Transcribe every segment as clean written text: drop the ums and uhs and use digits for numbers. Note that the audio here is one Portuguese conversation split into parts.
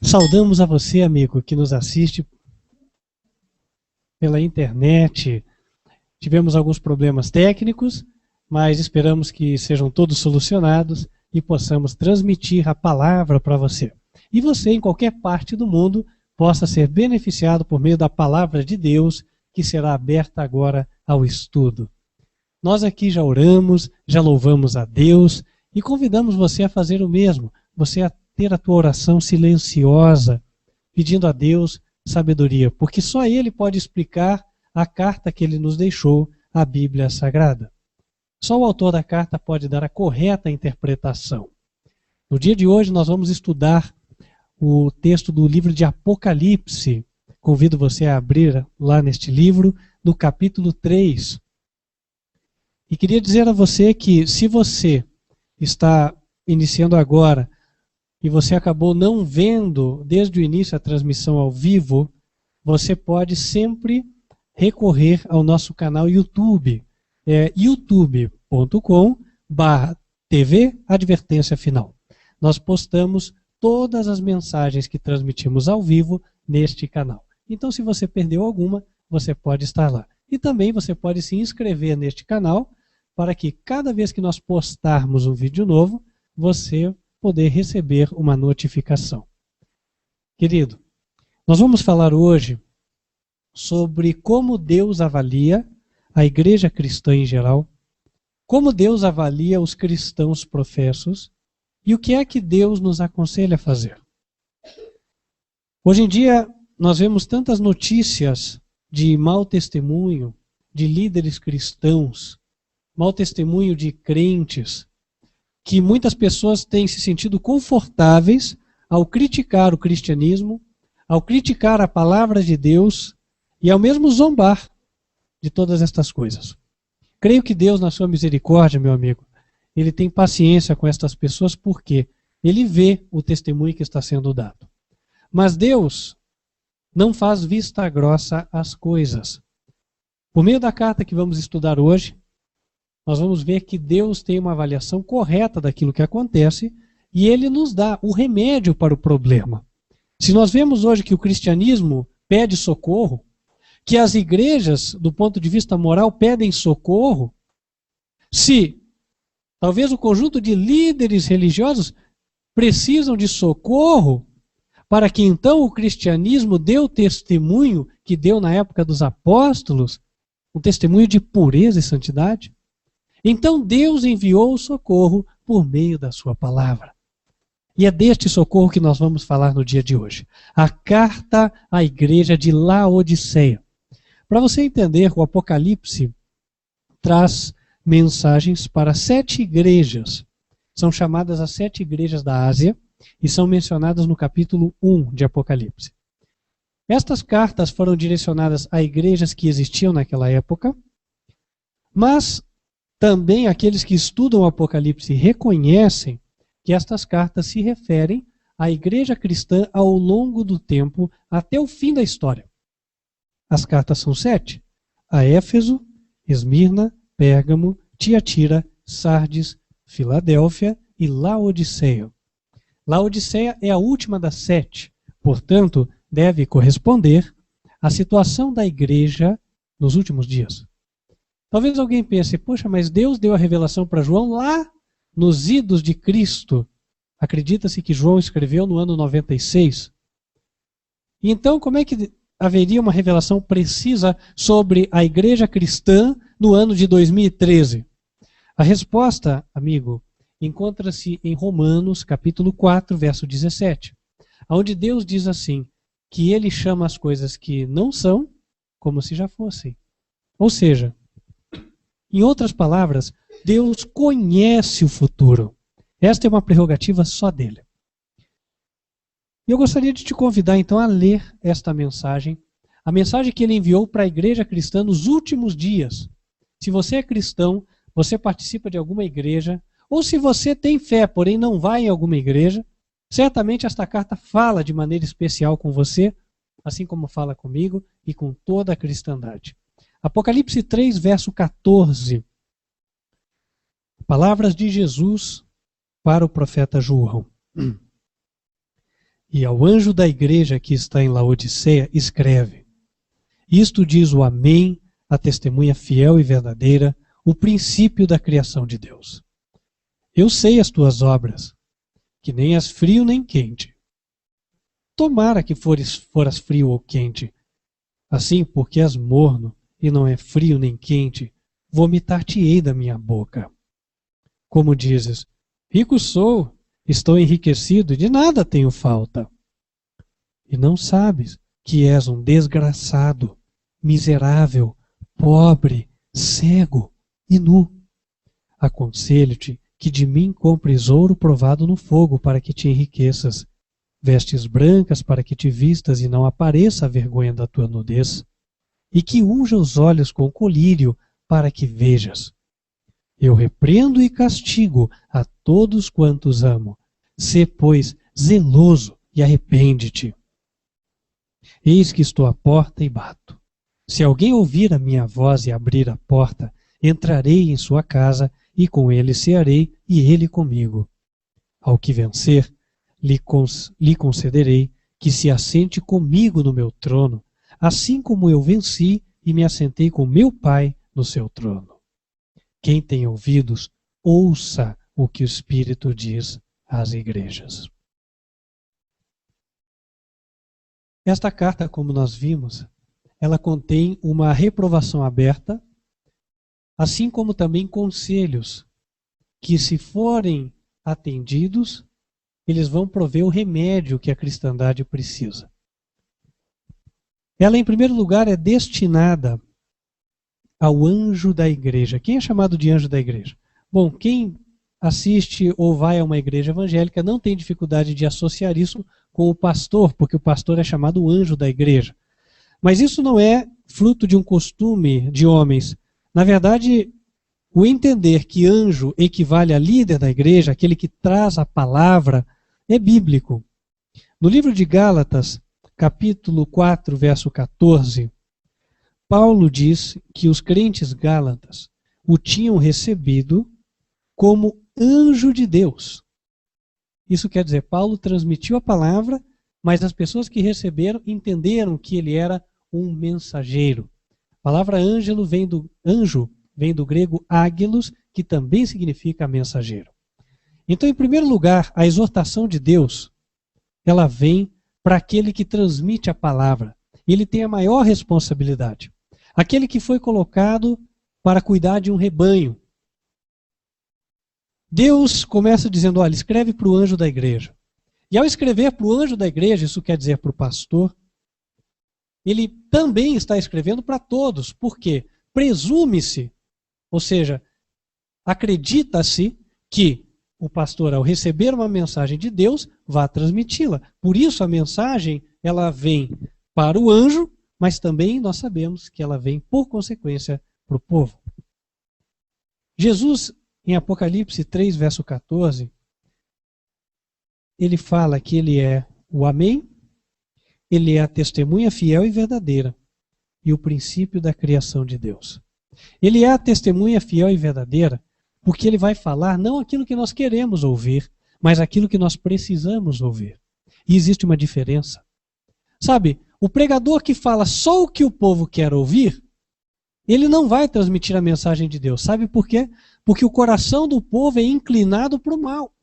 Saudamos a você, amigo, que nos assiste pela internet. Tivemos alguns problemas técnicos, mas esperamos que sejam todos solucionados e possamos transmitir a palavra para você. E você, em qualquer parte do mundo, possa ser beneficiado por meio da palavra de Deus, que será aberta agora ao estudo. Nós aqui já oramos, já louvamos a Deus e convidamos você a fazer o mesmo, você a ter a tua oração silenciosa, pedindo a Deus sabedoria, porque só Ele pode explicar a carta que Ele nos deixou, a Bíblia Sagrada. Só o autor da carta pode dar a correta interpretação. No dia de hoje nós vamos estudar o texto do livro de Apocalipse. Convido você a abrir lá neste livro, no capítulo 3. E queria dizer a você que se você está iniciando agora e você acabou não vendo desde o início a transmissão ao vivo, você pode sempre recorrer ao nosso canal YouTube. É youtube.com/TV Advertência Final. Nós postamos todas as mensagens que transmitimos ao vivo neste canal. Então, se você perdeu alguma, você pode estar lá. E também você pode se inscrever neste canal para que cada vez que nós postarmos um vídeo novo, você poder receber uma notificação. Querido, nós vamos falar hoje sobre como Deus avalia a igreja cristã em geral, como Deus avalia os cristãos professos e o que é que Deus nos aconselha a fazer. Hoje em dia, nós vemos tantas notícias de mau testemunho, de líderes cristãos, mau testemunho de crentes, que muitas pessoas têm se sentido confortáveis ao criticar o cristianismo, ao criticar a palavra de Deus e ao mesmo zombar de todas estas coisas. Creio que Deus, na sua misericórdia, meu amigo, Ele tem paciência com estas pessoas porque Ele vê o testemunho que está sendo dado. Mas Deus não faz vista grossa às coisas. Por meio da carta que vamos estudar hoje, nós vamos ver que Deus tem uma avaliação correta daquilo que acontece e Ele nos dá o remédio para o problema. Se nós vemos hoje que o cristianismo pede socorro, que as igrejas, do ponto de vista moral, pedem socorro, se talvez o conjunto de líderes religiosos precisam de socorro para que então o cristianismo dê o testemunho que deu na época dos apóstolos, um testemunho de pureza e santidade, então Deus enviou o socorro por meio da sua palavra. E é deste socorro que nós vamos falar no dia de hoje. A carta à igreja de Laodiceia. Para você entender, o Apocalipse traz mensagens para 7 igrejas. São chamadas as 7 igrejas da Ásia e são mencionadas no capítulo 1 de Apocalipse. Estas cartas foram direcionadas a igrejas que existiam naquela época, mas também aqueles que estudam o Apocalipse reconhecem que estas cartas se referem à igreja cristã ao longo do tempo até o fim da história. As cartas são 7. A Éfeso, Esmirna, Pérgamo, Tiatira, Sardes, Filadélfia e Laodiceia. Laodiceia é a última das 7, portanto, deve corresponder à situação da igreja nos últimos dias. Talvez alguém pense, poxa, mas Deus deu a revelação para João lá nos idos de Cristo. Acredita-se que João escreveu no ano 96. E então, como é que haveria uma revelação precisa sobre a igreja cristã no ano de 2013? A resposta, amigo, encontra-se em Romanos, capítulo 4, verso 17, onde Deus diz assim, que Ele chama as coisas que não são como se já fossem. Ou seja, em outras palavras, Deus conhece o futuro. Esta é uma prerrogativa só dele. E eu gostaria de te convidar então a ler esta mensagem, a mensagem que ele enviou para a igreja cristã nos últimos dias. Se você é cristão, você participa de alguma igreja, ou se você tem fé, porém não vai em alguma igreja, certamente esta carta fala de maneira especial com você, assim como fala comigo e com toda a cristandade. Apocalipse 3, verso 14. Palavras de Jesus para o profeta João. E ao anjo da igreja que está em Laodiceia, escreve: Isto diz o Amém, a testemunha fiel e verdadeira, o princípio da criação de Deus. Eu sei as tuas obras, que nem és frio nem quente. Tomara que foras frio ou quente. Assim, porque és morno e não é frio nem quente, vomitar-te-ei da minha boca. Como dizes, rico sou, estou enriquecido e de nada tenho falta. E não sabes que és um desgraçado, miserável, pobre, cego e nu. Aconselho-te que de mim compres ouro provado no fogo para que te enriqueças, vestes brancas para que te vistas e não apareça a vergonha da tua nudez, e que unja os olhos com colírio para que vejas. Eu repreendo e castigo a todos quantos amo. Sê, pois, zeloso e arrepende-te. Eis que estou à porta e bato. Se alguém ouvir a minha voz e abrir a porta, entrarei em sua casa e com ele cearei e ele comigo. Ao que vencer, lhe concederei que se assente comigo no meu trono, assim como eu venci e me assentei com meu Pai no seu trono. Quem tem ouvidos, ouça o que o Espírito diz às igrejas. Esta carta, como nós vimos, ela contém uma reprovação aberta, assim como também conselhos que, se forem atendidos, eles vão prover o remédio que a cristandade precisa. Ela, em primeiro lugar, é destinada ao anjo da igreja. Quem é chamado de anjo da igreja? Bom, quem assiste ou vai a uma igreja evangélica não tem dificuldade de associar isso com o pastor, porque o pastor é chamado anjo da igreja. Mas isso não é fruto de um costume de homens. Na verdade, o entender que anjo equivale a líder da igreja, aquele que traz a palavra, é bíblico. No livro de Gálatas, capítulo 4, verso 14, Paulo diz que os crentes gálatas o tinham recebido como anjo de Deus. Isso quer dizer, Paulo transmitiu a palavra, mas as pessoas que receberam entenderam que ele era um mensageiro. A palavra anjo vem do grego ágelos, que também significa mensageiro. Então, em primeiro lugar, a exortação de Deus, ela vem para aquele que transmite a palavra. Ele tem a maior responsabilidade. Aquele que foi colocado para cuidar de um rebanho. Deus começa dizendo, olha, escreve para o anjo da igreja. E ao escrever para o anjo da igreja, isso quer dizer para o pastor, ele também está escrevendo para todos. Por quê? Presume-se, ou seja, acredita-se que o pastor, ao receber uma mensagem de Deus, vai transmiti-la. Por isso a mensagem, ela vem para o anjo, mas também nós sabemos que ela vem, por consequência, para o povo. Jesus, em Apocalipse 3, verso 14, ele fala que ele é o Amém, ele é a testemunha fiel e verdadeira e o princípio da criação de Deus. Ele é a testemunha fiel e verdadeira porque ele vai falar não aquilo que nós queremos ouvir, mas aquilo que nós precisamos ouvir. E existe uma diferença. Sabe, o pregador que fala só o que o povo quer ouvir, ele não vai transmitir a mensagem de Deus. Sabe por quê? Porque o coração do povo é inclinado para o mal.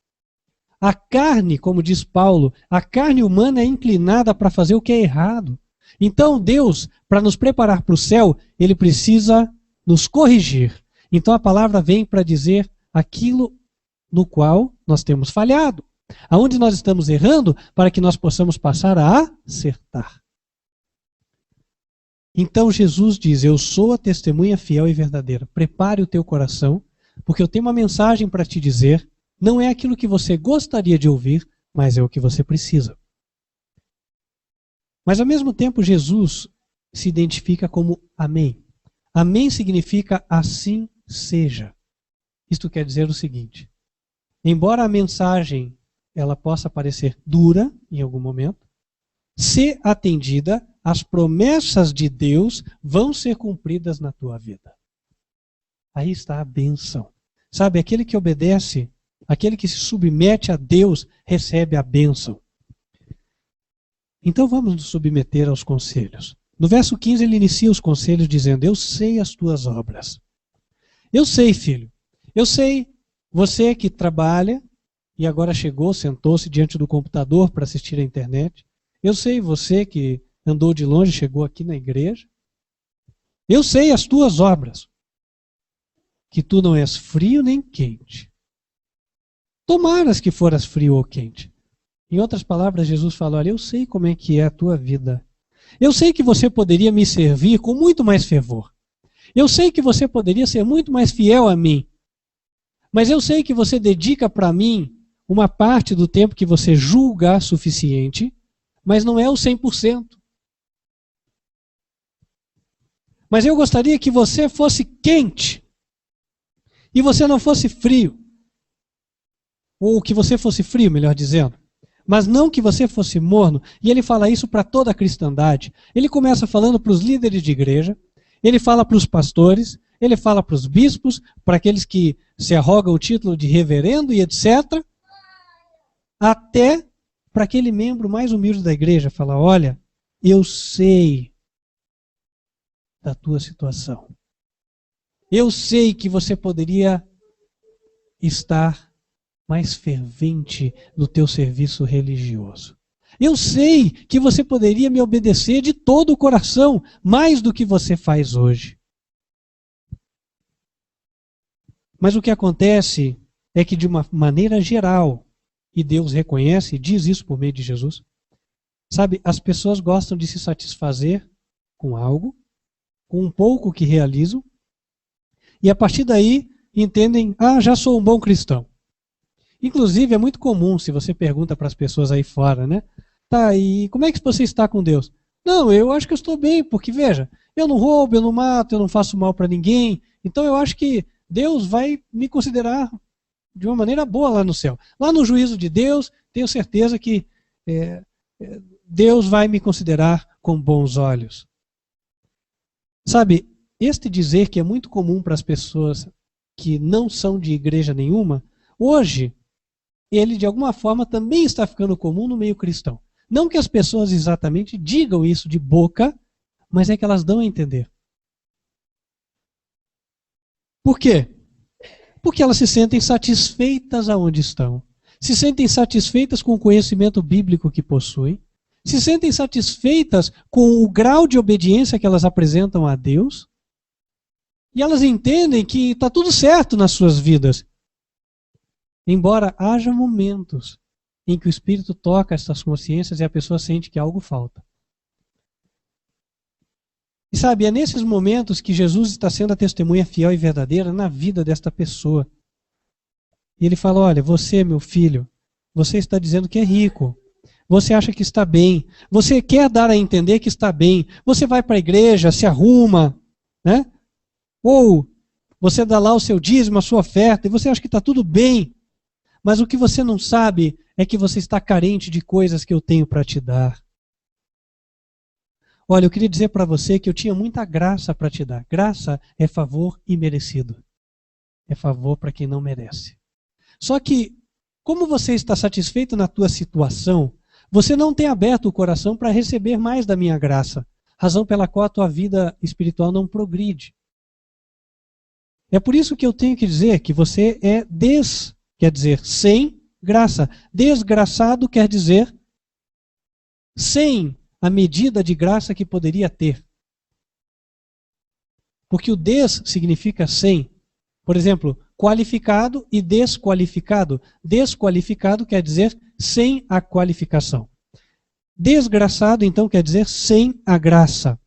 A carne, como diz Paulo, a carne humana é inclinada para fazer o que é errado. Então Deus, para nos preparar para o céu, ele precisa nos corrigir. Então a palavra vem para dizer aquilo no qual nós temos falhado. Aonde nós estamos errando, para que nós possamos passar a acertar. Então Jesus diz, eu sou a testemunha fiel e verdadeira. Prepare o teu coração, porque eu tenho uma mensagem para te dizer. Não é aquilo que você gostaria de ouvir, mas é o que você precisa. Mas ao mesmo tempo Jesus se identifica como Amém. Amém significa assim seja. Isto quer dizer o seguinte, embora a mensagem ela possa parecer dura em algum momento, se atendida, as promessas de Deus vão ser cumpridas na tua vida. Aí está a bênção. Sabe, aquele que obedece, aquele que se submete a Deus, recebe a bênção. Então vamos nos submeter aos conselhos. No verso 15 ele inicia os conselhos dizendo: eu sei as tuas obras. Eu sei, filho. Eu sei, você que trabalha e agora chegou, sentou-se diante do computador para assistir à internet. Eu sei, você que andou de longe, chegou aqui na igreja. Eu sei as tuas obras, que tu não és frio nem quente. Tomaras que foras frio ou quente. Em outras palavras, Jesus fala: olha, eu sei como é que é a tua vida. Eu sei que você poderia me servir com muito mais fervor. Eu sei que você poderia ser muito mais fiel a mim. Mas eu sei que você dedica para mim uma parte do tempo que você julga suficiente, mas não é o 100%. Mas eu gostaria que você fosse quente e você não fosse frio. Ou que você fosse frio, melhor dizendo. Mas não que você fosse morno. E ele fala isso para toda a cristandade. Ele começa falando para os líderes de igreja, ele fala para os pastores, ele fala para os bispos, para aqueles que se arrogam o título de reverendo e etc. Até para aquele membro mais humilde da igreja, fala: olha, eu sei da tua situação. Eu sei que você poderia estar mais fervente no teu serviço religioso. Eu sei que você poderia me obedecer de todo o coração, mais do que você faz hoje. Mas o que acontece é que, de uma maneira geral, e Deus reconhece e diz isso por meio de Jesus, sabe, as pessoas gostam de se satisfazer com algo, com um pouco que realizam, e a partir daí entendem: ah, já sou um bom cristão. Inclusive, é muito comum, se você pergunta para as pessoas aí fora, né? Tá, e como é que você está com Deus? Não, eu acho que eu estou bem, porque veja, eu não roubo, eu não mato, eu não faço mal para ninguém, então eu acho que Deus vai me considerar de uma maneira boa lá no céu. Lá no juízo de Deus, tenho certeza que Deus vai me considerar com bons olhos. Sabe, este dizer que é muito comum para as pessoas que não são de igreja nenhuma, hoje, ele de alguma forma também está ficando comum no meio cristão. Não que as pessoas exatamente digam isso de boca, mas é que elas dão a entender. Por quê? Porque elas se sentem satisfeitas aonde estão. Se sentem satisfeitas com o conhecimento bíblico que possuem. Se sentem satisfeitas com o grau de obediência que elas apresentam a Deus. E elas entendem que está tudo certo nas suas vidas. Embora haja momentos em que o Espírito toca essas consciências e a pessoa sente que algo falta. E sabe, é nesses momentos que Jesus está sendo a testemunha fiel e verdadeira na vida desta pessoa. E ele fala: olha, você, meu filho, você está dizendo que é rico. Você acha que está bem. Você quer dar a entender que está bem. Você vai para a igreja, se arruma, né? Ou você dá lá o seu dízimo, a sua oferta, e você acha que está tudo bem. Mas o que você não sabe é que você está carente de coisas que eu tenho para te dar. Olha, eu queria dizer para você que eu tinha muita graça para te dar. Graça é favor imerecido. É favor para quem não merece. Só que, como você está satisfeito na tua situação, você não tem aberto o coração para receber mais da minha graça. Razão pela qual a tua vida espiritual não progride. É por isso que eu tenho que dizer que você é quer dizer sem graça. Desgraçado quer dizer sem a medida de graça que poderia ter. Porque o des significa sem. Por exemplo, qualificado e desqualificado. Desqualificado quer dizer sem a qualificação. Desgraçado, então, quer dizer sem a graça.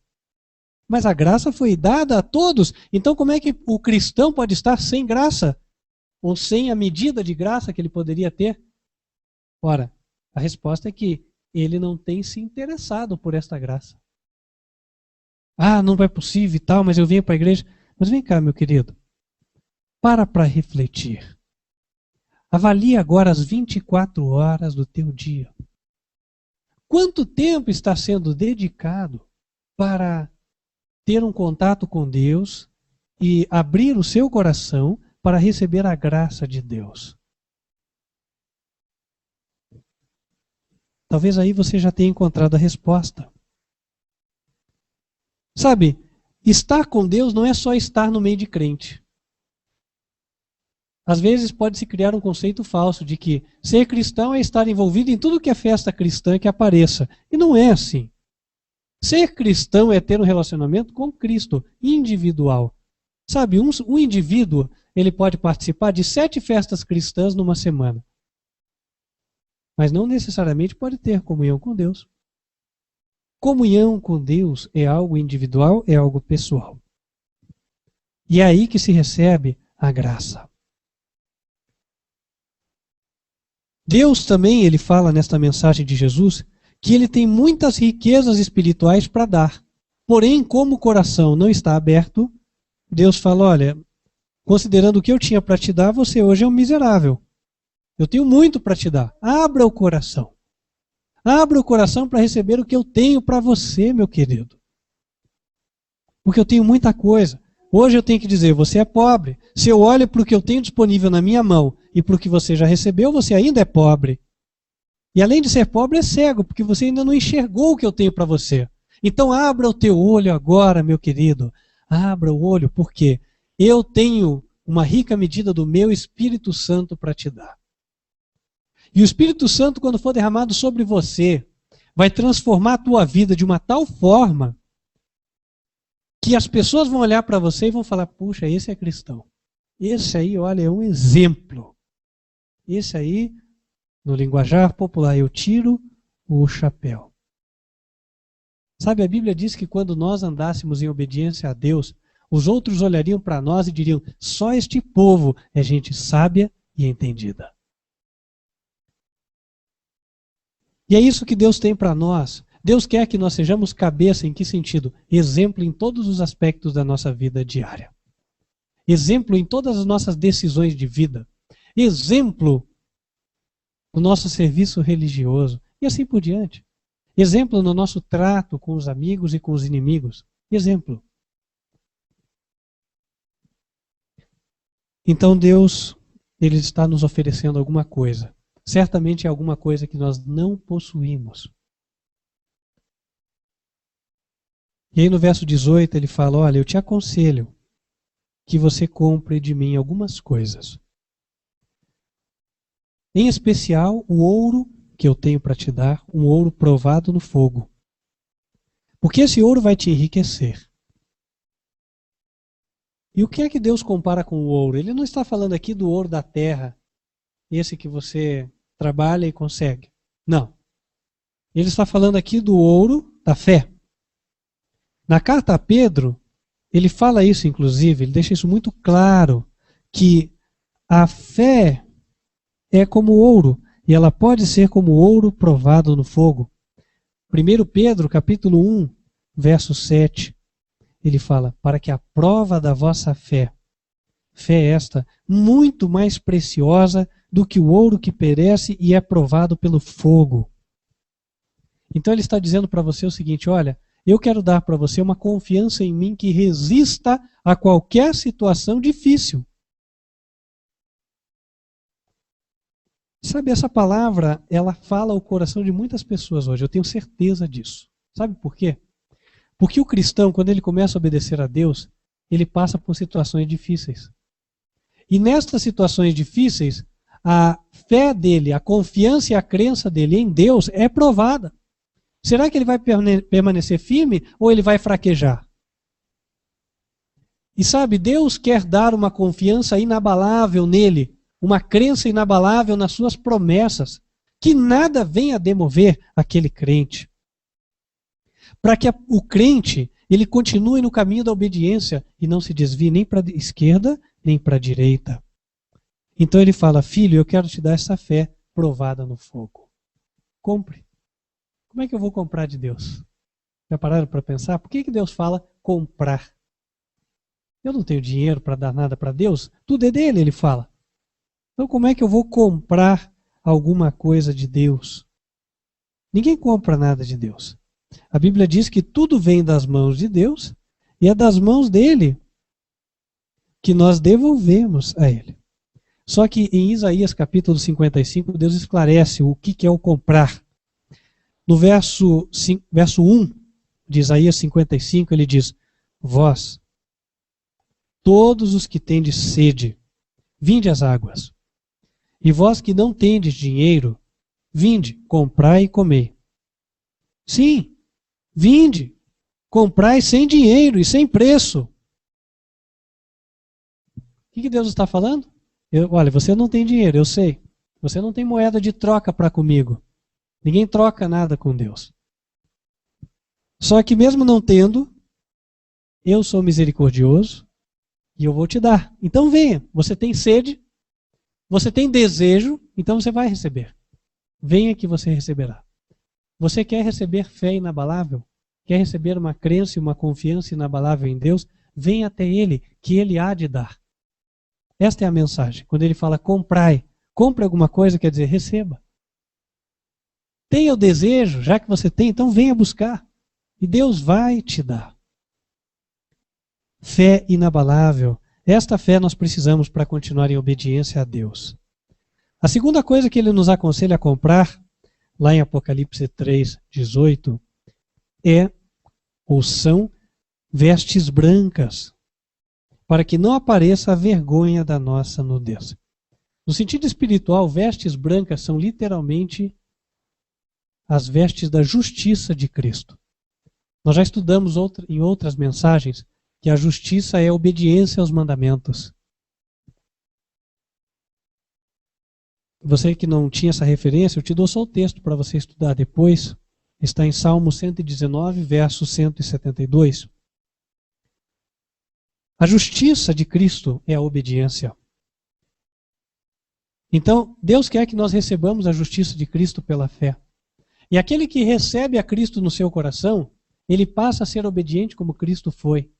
Mas a graça foi dada a todos. Então, como é que o cristão pode estar sem graça? Ou sem a medida de graça que ele poderia ter? Ora, a resposta é que ele não tem se interessado por esta graça. Ah, não é possível e tal, mas eu venho para a igreja. Mas vem cá, meu querido. Para refletir. Avalie agora as 24 horas do teu dia. Quanto tempo está sendo dedicado para ter um contato com Deus e abrir o seu coração para receber a graça de Deus? Talvez aí você já tenha encontrado a resposta. Sabe, estar com Deus não é só estar no meio de crente. Às vezes pode-se criar um conceito falso de que ser cristão é estar envolvido em tudo que é festa cristã que apareça. E não é assim. Ser cristão é ter um relacionamento com Cristo, individual. Sabe, um indivíduo, ele pode participar de 7 festas cristãs numa semana. Mas não necessariamente pode ter comunhão com Deus. Comunhão com Deus é algo individual, é algo pessoal. E é aí que se recebe a graça. Deus também, ele fala nesta mensagem de Jesus, que ele tem muitas riquezas espirituais para dar. Porém, como o coração não está aberto, Deus fala, olha, considerando o que eu tinha para te dar, você hoje é um miserável. Eu tenho muito para te dar. Abra o coração. Abra o coração para receber o que eu tenho para você, meu querido. Porque eu tenho muita coisa. Hoje eu tenho que dizer, você é pobre. Se eu olho para o que eu tenho disponível na minha mão e para o que você já recebeu, você ainda é pobre. E além de ser pobre, é cego, porque você ainda não enxergou o que eu tenho para você. Então abra o teu olho agora, meu querido. Abra o olho, porque eu tenho uma rica medida do meu Espírito Santo para te dar. E o Espírito Santo, quando for derramado sobre você, vai transformar a tua vida de uma tal forma que as pessoas vão olhar para você e vão falar, puxa, esse é cristão. Esse aí, olha, é um exemplo. Esse aí, no linguajar popular, eu tiro o chapéu. Sabe, a Bíblia diz que quando nós andássemos em obediência a Deus, os outros olhariam para nós e diriam, só este povo é gente sábia e entendida. E é isso que Deus tem para nós. Deus quer que nós sejamos cabeça, em que sentido? Exemplo em todos os aspectos da nossa vida diária. Exemplo em todas as nossas decisões de vida. Exemplo no nosso serviço religioso. E assim por diante. Exemplo no nosso trato com os amigos e com os inimigos. Exemplo. Então Deus, ele está nos oferecendo alguma coisa. Certamente é alguma coisa que nós não possuímos. E aí no verso 18 ele fala, olha, eu te aconselho que você compre de mim algumas coisas. Em especial o ouro que eu tenho para te dar, um ouro provado no fogo. Porque esse ouro vai te enriquecer. E o que é que Deus compara com o ouro? Ele não está falando aqui do ouro da terra, esse que você trabalha e consegue. Não. Ele está falando aqui do ouro da fé. Na carta a Pedro, ele fala isso inclusive, ele deixa isso muito claro, que a fé é como ouro, e ela pode ser como ouro provado no fogo. 1 Pedro, capítulo 1, verso 7, ele fala, para que a prova da vossa fé esta, muito mais preciosa do que o ouro que perece e é provado pelo fogo. Então ele está dizendo para você o seguinte, olha, eu quero dar para você uma confiança em mim que resista a qualquer situação difícil. Sabe, essa palavra, ela fala ao coração de muitas pessoas hoje, eu tenho certeza disso. Sabe por quê? Porque o cristão, quando ele começa a obedecer a Deus, ele passa por situações difíceis. E nestas situações difíceis, a fé dele, a confiança e a crença dele em Deus é provada. Será que ele vai permanecer firme ou ele vai fraquejar? E sabe, Deus quer dar uma confiança inabalável nele, uma crença inabalável nas suas promessas, que nada venha a demover aquele crente. Para que o crente, ele continue no caminho da obediência e não se desvie nem para a esquerda, nem para a direita. Então ele fala, filho, eu quero te dar essa fé provada no fogo. Compre. Como é que eu vou comprar de Deus? Já pararam para pensar? Por que Deus fala comprar? Eu não tenho dinheiro para dar nada para Deus? Tudo é dele, ele fala. Então como é que eu vou comprar alguma coisa de Deus? Ninguém compra nada de Deus. A Bíblia diz que tudo vem das mãos de Deus e é das mãos dele que nós devolvemos a ele. Só que em Isaías capítulo 55, Deus esclarece o que é o comprar. No verso 1 de Isaías 55, ele diz: Vós, todos os que tendes sede, vinde às águas. E vós que não tendes dinheiro, vinde, comprai e comei. Sim, vinde, comprai sem dinheiro e sem preço. O que Deus está falando? Olha, você não tem dinheiro, eu sei. Você não tem moeda de troca para comigo. Ninguém troca nada com Deus. Só que mesmo não tendo, eu sou misericordioso e eu vou te dar. Então venha, você tem sede, você tem desejo, então você vai receber. Venha que você receberá. Você quer receber fé inabalável? Quer receber uma crença e uma confiança inabalável em Deus? Venha até Ele, que Ele há de dar. Esta é a mensagem. Quando Ele fala comprai, compre alguma coisa, quer dizer receba. Tenha o desejo, já que você tem, então venha buscar. E Deus vai te dar. Fé inabalável. Esta fé nós precisamos para continuar em obediência a Deus. A segunda coisa que Ele nos aconselha a comprar, lá em Apocalipse 3:18, são vestes brancas, para que não apareça a vergonha da nossa nudez. No sentido espiritual, vestes brancas são literalmente as vestes da justiça de Cristo. Nós já estudamos em outras mensagens que a justiça é a obediência aos mandamentos. Você que não tinha essa referência, eu te dou só o texto para você estudar depois. Está em Salmo 119, verso 172. A justiça de Cristo é a obediência. Então, Deus quer que nós recebamos a justiça de Cristo pela fé. E aquele que recebe a Cristo no seu coração, ele passa a ser obediente como Cristo foi.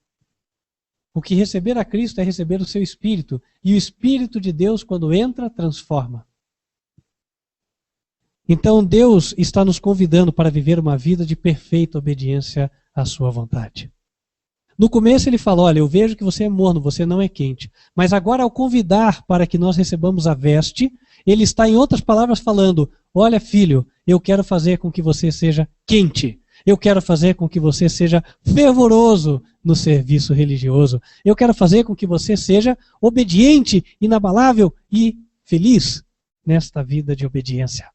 O que receber a Cristo é receber o seu Espírito. E o Espírito de Deus, quando entra, transforma. Então Deus está nos convidando para viver uma vida de perfeita obediência à sua vontade. No começo ele fala, olha, eu vejo que você é morno, você não é quente. Mas agora ao convidar para que nós recebamos a veste, ele está em outras palavras falando, olha filho, eu quero fazer com que você seja quente. Eu quero fazer com que você seja fervoroso no serviço religioso. Eu quero fazer com que você seja obediente, inabalável e feliz nesta vida de obediência.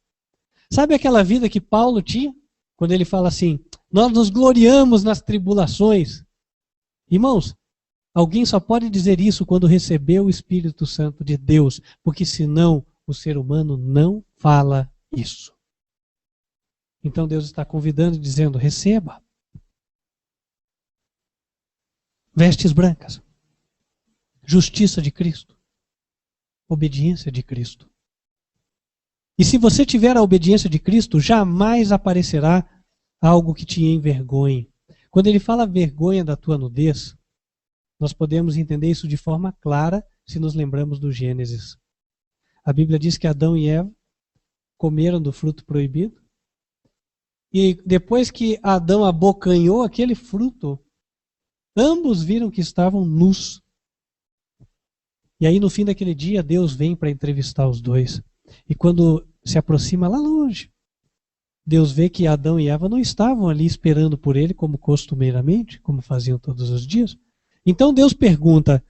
Sabe aquela vida que Paulo tinha? Quando ele fala assim, nós nos gloriamos nas tribulações. Irmãos, alguém só pode dizer isso quando recebeu o Espírito Santo de Deus, porque senão o ser humano não fala isso. Então Deus está convidando e dizendo, receba. Vestes brancas. Justiça de Cristo. Obediência de Cristo. E se você tiver a obediência de Cristo, jamais aparecerá algo que te envergonhe. Quando ele fala vergonha da tua nudez, nós podemos entender isso de forma clara se nos lembramos do Gênesis. A Bíblia diz que Adão e Eva comeram do fruto proibido. E depois que Adão abocanhou aquele fruto, ambos viram que estavam nus. E aí no fim daquele dia, Deus vem para entrevistar os dois. E quando se aproxima lá longe, Deus vê que Adão e Eva não estavam ali esperando por ele como costumeiramente, como faziam todos os dias. Então Deus pergunta,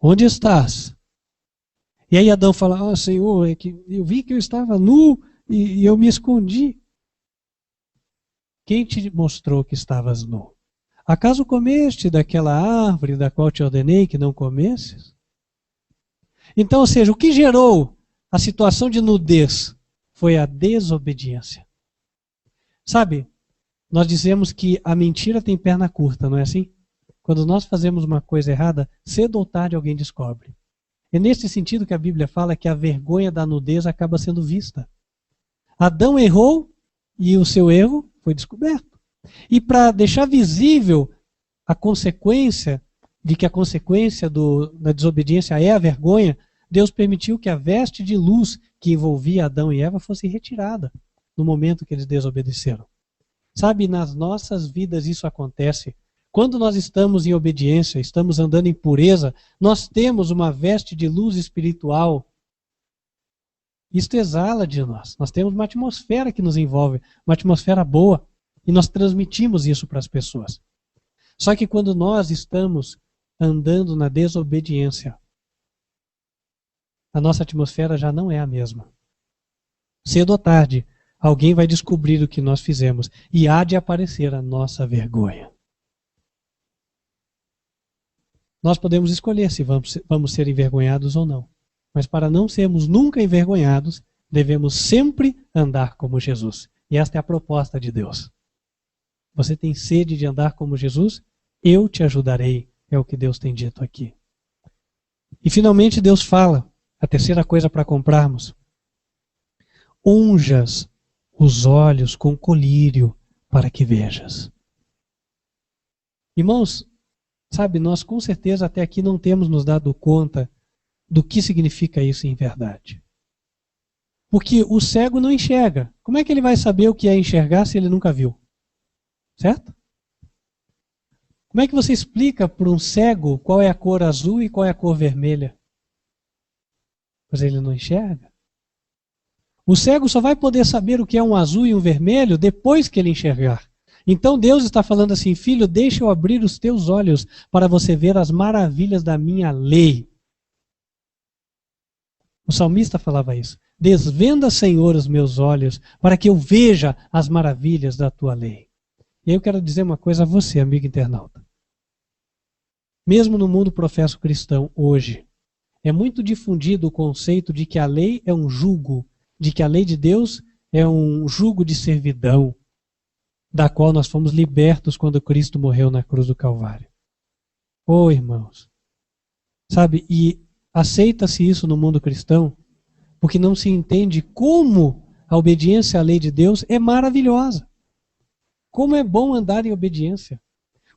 onde estás? E aí Adão fala, Senhor, é que eu vi que eu estava nu e eu me escondi. Quem te mostrou que estavas nu? Acaso comeste daquela árvore da qual te ordenei que não comesses? Então, ou seja, o que gerou a situação de nudez foi a desobediência. Sabe, nós dizemos que a mentira tem perna curta, não é assim? Quando nós fazemos uma coisa errada, cedo ou tarde alguém descobre. É nesse sentido que a Bíblia fala que a vergonha da nudez acaba sendo vista. Adão errou e o seu erro foi descoberto. E para deixar visível a consequência de que a consequência da desobediência é a vergonha, Deus permitiu que a veste de luz que envolvia Adão e Eva fosse retirada no momento que eles desobedeceram. Sabe, nas nossas vidas isso acontece. Quando nós estamos em obediência, estamos andando em pureza, nós temos uma veste de luz espiritual Isto exala de nós. Nós temos uma atmosfera que nos envolve, uma atmosfera boa, e nós transmitimos isso para as pessoas. Só que quando nós estamos andando na desobediência, a nossa atmosfera já não é a mesma. Cedo ou tarde, alguém vai descobrir o que nós fizemos e há de aparecer a nossa vergonha. Nós podemos escolher se vamos ser envergonhados ou não. Mas para não sermos nunca envergonhados, devemos sempre andar como Jesus. E esta é a proposta de Deus. Você tem sede de andar como Jesus? Eu te ajudarei, é o que Deus tem dito aqui. E finalmente Deus fala, a terceira coisa para comprarmos. Unjas os olhos com colírio para que vejas. Irmãos, sabe, nós com certeza até aqui não temos nos dado conta do que significa isso em verdade. Porque o cego não enxerga. Como é que ele vai saber o que é enxergar se ele nunca viu? Certo? Como é que você explica para um cego qual é a cor azul e qual é a cor vermelha? Pois ele não enxerga. O cego só vai poder saber o que é um azul e um vermelho depois que ele enxergar. Então Deus está falando assim, filho, deixa eu abrir os teus olhos para você ver as maravilhas da minha lei. O salmista falava isso. Desvenda, Senhor, os meus olhos para que eu veja as maravilhas da tua lei. E eu quero dizer uma coisa a você, amigo internauta. Mesmo no mundo professo cristão hoje, é muito difundido o conceito de que a lei é um jugo, de que a lei de Deus é um jugo de servidão, da qual nós fomos libertos quando Cristo morreu na cruz do Calvário. Oh, irmãos, sabe, e aceita-se isso no mundo cristão porque não se entende como a obediência à lei de Deus é maravilhosa. Como é bom andar em obediência.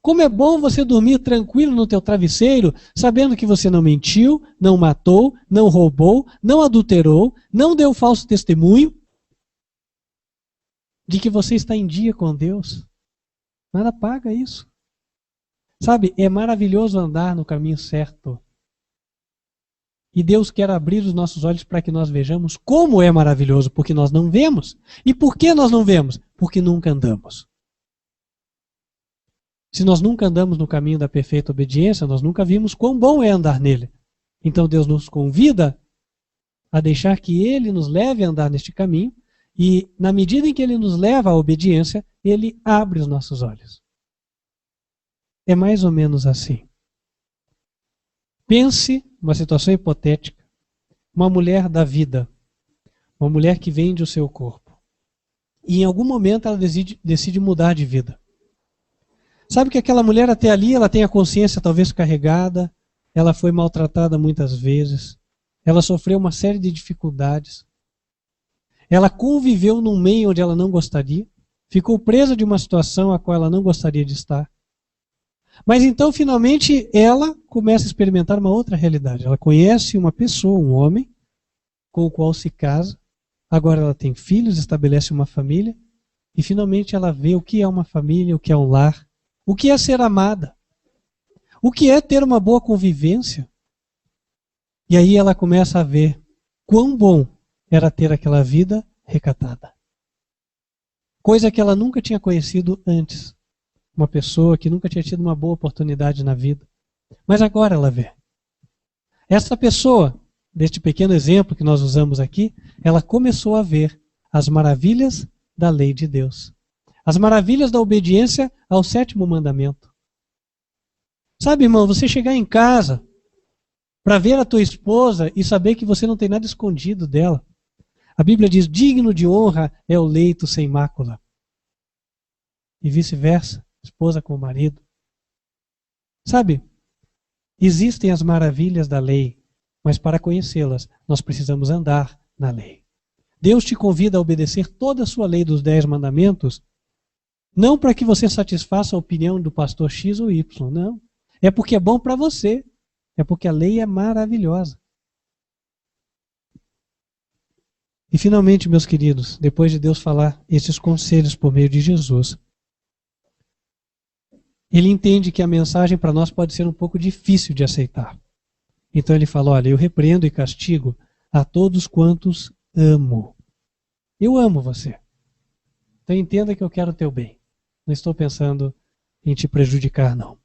Como é bom você dormir tranquilo no teu travesseiro, sabendo que você não mentiu, não matou, não roubou, não adulterou, não deu falso testemunho, de que você está em dia com Deus. Nada paga isso. Sabe, é maravilhoso andar no caminho certo. E Deus quer abrir os nossos olhos para que nós vejamos como é maravilhoso, porque nós não vemos. E por que nós não vemos? Porque nunca andamos. Se nós nunca andamos no caminho da perfeita obediência, nós nunca vimos quão bom é andar nele. Então Deus nos convida a deixar que Ele nos leve a andar neste caminho e, na medida em que Ele nos leva à obediência, Ele abre os nossos olhos. É mais ou menos assim. Pense uma situação hipotética. Uma mulher da vida, uma mulher que vende o seu corpo. E em algum momento ela decide mudar de vida. Sabe que aquela mulher até ali, ela tem a consciência talvez carregada, ela foi maltratada muitas vezes, ela sofreu uma série de dificuldades, ela conviveu num meio onde ela não gostaria, ficou presa de uma situação a qual ela não gostaria de estar. Mas então, finalmente, ela começa a experimentar uma outra realidade. Ela conhece uma pessoa, um homem, com o qual se casa, agora ela tem filhos, estabelece uma família, e finalmente ela vê o que é uma família, o que é um lar, o que é ser amada? O que é ter uma boa convivência? E aí ela começa a ver quão bom era ter aquela vida recatada. Coisa que ela nunca tinha conhecido antes. Uma pessoa que nunca tinha tido uma boa oportunidade na vida. Mas agora ela vê. Essa pessoa, deste pequeno exemplo que nós usamos aqui, ela começou a ver as maravilhas da lei de Deus. As maravilhas da obediência ao 7º mandamento. Sabe, irmão, você chegar em casa para ver a tua esposa e saber que você não tem nada escondido dela. A Bíblia diz, digno de honra é o leito sem mácula. E vice-versa, esposa com o marido. Sabe, existem as maravilhas da lei, mas para conhecê-las, nós precisamos andar na lei. Deus te convida a obedecer toda a sua lei dos 10 mandamentos, não para que você satisfaça a opinião do pastor X ou Y, não. É porque é bom para você. É porque a lei é maravilhosa. E finalmente, meus queridos, depois de Deus falar esses conselhos por meio de Jesus, Ele entende que a mensagem para nós pode ser um pouco difícil de aceitar. Então Ele fala, olha, eu repreendo e castigo a todos quantos amo. Eu amo você. Então entenda que eu quero o teu bem. Não estou pensando em te prejudicar, não.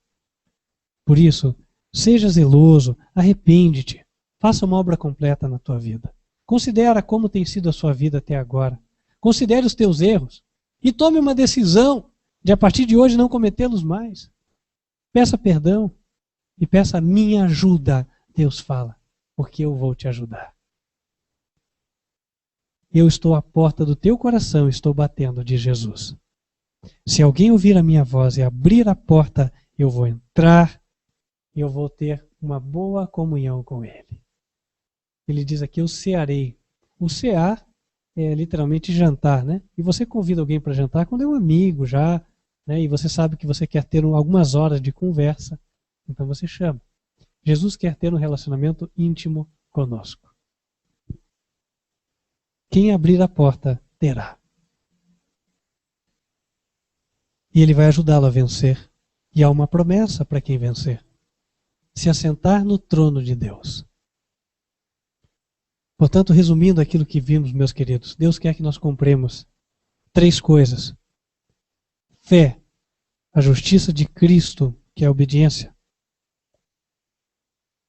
Por isso, seja zeloso, arrepende-te, faça uma obra completa na tua vida. Considera como tem sido a sua vida até agora. Considere os teus erros e tome uma decisão de a partir de hoje não cometê-los mais. Peça perdão e peça minha ajuda. Deus fala, porque eu vou te ajudar. Eu estou à porta do teu coração, estou batendo, diz Jesus. Se alguém ouvir a minha voz e abrir a porta, eu vou entrar e eu vou ter uma boa comunhão com ele. Ele diz aqui, eu cearei. O cear é literalmente jantar, né? E você convida alguém para jantar quando é um amigo já, né? E você sabe que você quer ter algumas horas de conversa, então você chama. Jesus quer ter um relacionamento íntimo conosco. Quem abrir a porta terá. E ele vai ajudá-lo a vencer. E há uma promessa para quem vencer. Se assentar no trono de Deus. Portanto, resumindo aquilo que vimos, meus queridos, Deus quer que nós compremos 3 coisas. Fé, a justiça de Cristo, que é a obediência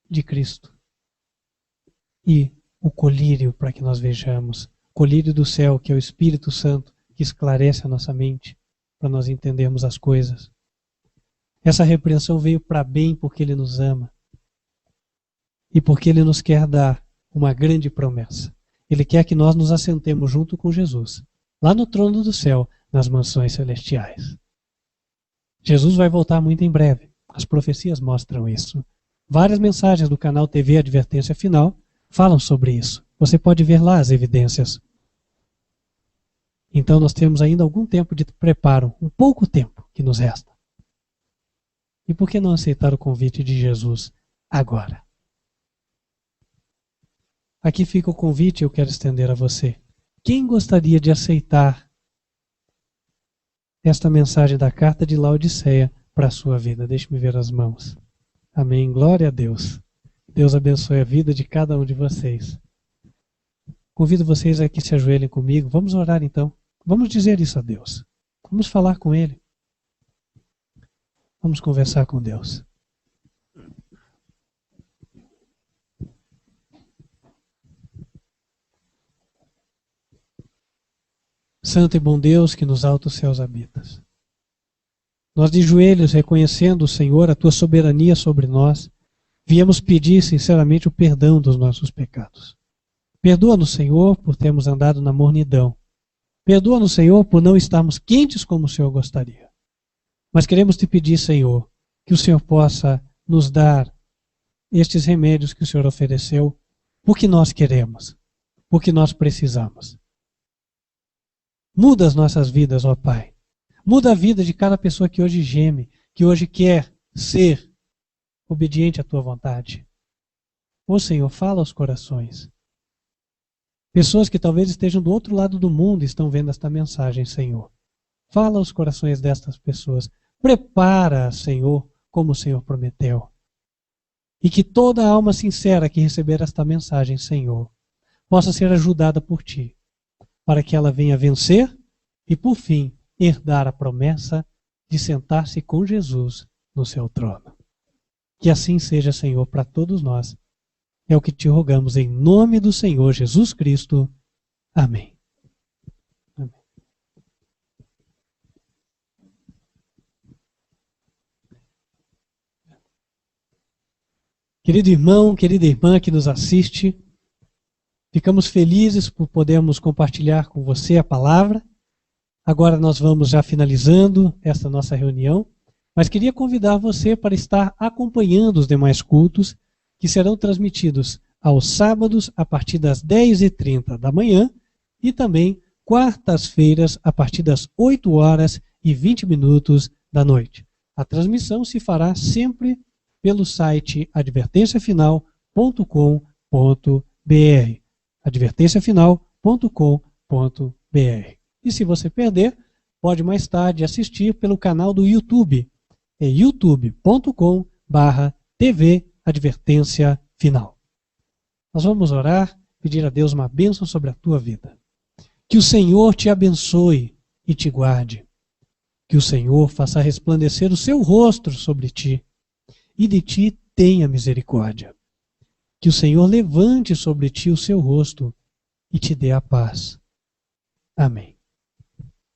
de Cristo. E o colírio para que nós vejamos. O colírio do céu, que é o Espírito Santo, que esclarece a nossa mente para nós entendermos as coisas. Essa repreensão veio para bem porque Ele nos ama. E porque Ele nos quer dar uma grande promessa. Ele quer que nós nos assentemos junto com Jesus, lá no trono do céu, nas mansões celestiais. Jesus vai voltar muito em breve. As profecias mostram isso. Várias mensagens do canal TV Advertência Final falam sobre isso. Você pode ver lá as evidências. Então nós temos ainda algum tempo de preparo, um pouco tempo que nos resta. E por que não aceitar o convite de Jesus agora? Aqui fica o convite, eu quero estender a você. Quem gostaria de aceitar esta mensagem da carta de Laodiceia para a sua vida? Deixe-me ver as mãos. Amém. Glória a Deus. Deus abençoe a vida de cada um de vocês. Convido vocês a que se ajoelhem comigo. Vamos orar então. Vamos dizer isso a Deus. Vamos falar com Ele. Vamos conversar com Deus. Santo e bom Deus, que nos altos céus habitas. Nós de joelhos, reconhecendo, Senhor, a Tua soberania sobre nós, viemos pedir sinceramente o perdão dos nossos pecados. Perdoa-nos, Senhor, por termos andado na mornidão. Perdoa-nos, Senhor, por não estarmos quentes como o Senhor gostaria. Mas queremos te pedir, Senhor, que o Senhor possa nos dar estes remédios que o Senhor ofereceu, porque nós queremos, porque nós precisamos. Muda as nossas vidas, ó Pai. Muda a vida de cada pessoa que hoje geme, que hoje quer ser obediente à Tua vontade. Ô Senhor, fala aos corações. Pessoas que talvez estejam do outro lado do mundo estão vendo esta mensagem, Senhor. Fala aos corações destas pessoas. Prepara, Senhor, como o Senhor prometeu. E que toda alma sincera que receber esta mensagem, Senhor, possa ser ajudada por Ti, para que ela venha vencer e, por fim, herdar a promessa de sentar-se com Jesus no seu trono. Que assim seja, Senhor, para todos nós. É o que te rogamos em nome do Senhor Jesus Cristo. Amém. Amém. Querido irmão, querida irmã que nos assiste, ficamos felizes por podermos compartilhar com você a palavra. Agora nós vamos já finalizando esta nossa reunião, mas queria convidar você para estar acompanhando os demais cultos que serão transmitidos aos sábados a partir das 10h30 da manhã e também quartas-feiras a partir das 8h20 da noite. A transmissão se fará sempre pelo site advertenciafinal.com.br. advertenciafinal.com.br. E se você perder, pode mais tarde assistir pelo canal do YouTube. É youtube.com/TV Advertência Final. Nós vamos orar pedir a Deus uma bênção sobre a tua vida. Que o Senhor te abençoe e te guarde. Que o Senhor faça resplandecer o seu rosto sobre ti e de ti tenha misericórdia. Que o Senhor levante sobre ti o seu rosto e te dê a paz. Amém.